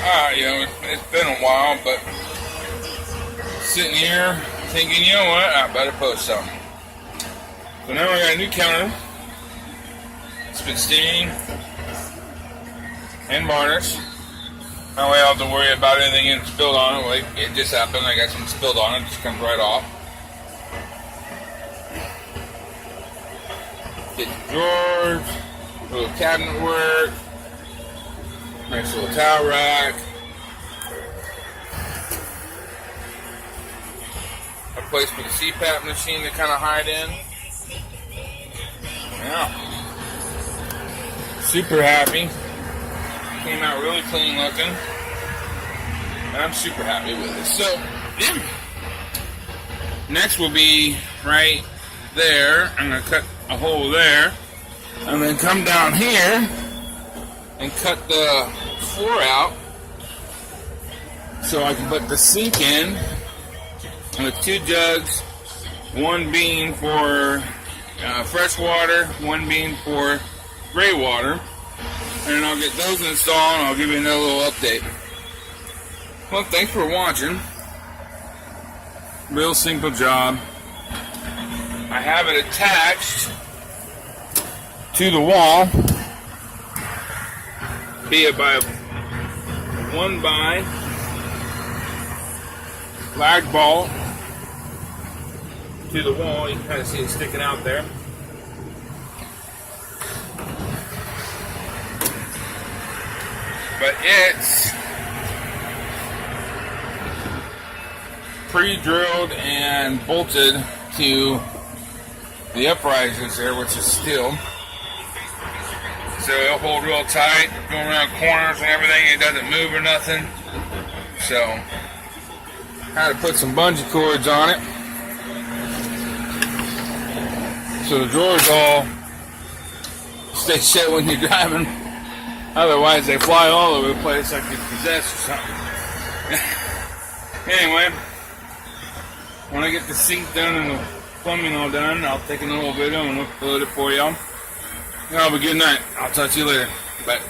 it's been a while, but sitting here thinking, you know what, I better post something. So now I got a new counter. It's been steaming and varnished. That way I don't have to worry about anything getting spilled on it. Like it just happened, I got some spilled on it, it just comes right off. Get the drawers, little cabinet work, nice little towel rack. A place for the CPAP machine to kind of hide in. Yeah. Super happy. Came out really clean looking. And I'm super happy with it. So, yeah. Next will be right there. I'm going to cut a hole there. And then come down here and cut the floor out so I can put the sink in with 2 jugs, one being for fresh water, one being for gray water, and I'll get those installed and I'll give you another little update. Well, thanks for watching. Real simple job. I have it attached to the wall, be it by 1 by lag bolt to the wall. You can kind of see it sticking out there. But it's pre-drilled and bolted to the uprisers there, which is steel. So it'll hold real tight, going around corners and everything. It doesn't move or nothing. So I had to put some bungee cords on it, so the drawers all stay shut when you're driving. Otherwise, they fly all over the place like you're possessed or something. Anyway, when I get the sink done and the plumbing all done, I'll take a little video and upload it for y'all. Have a good night. I'll talk to you later. Bye.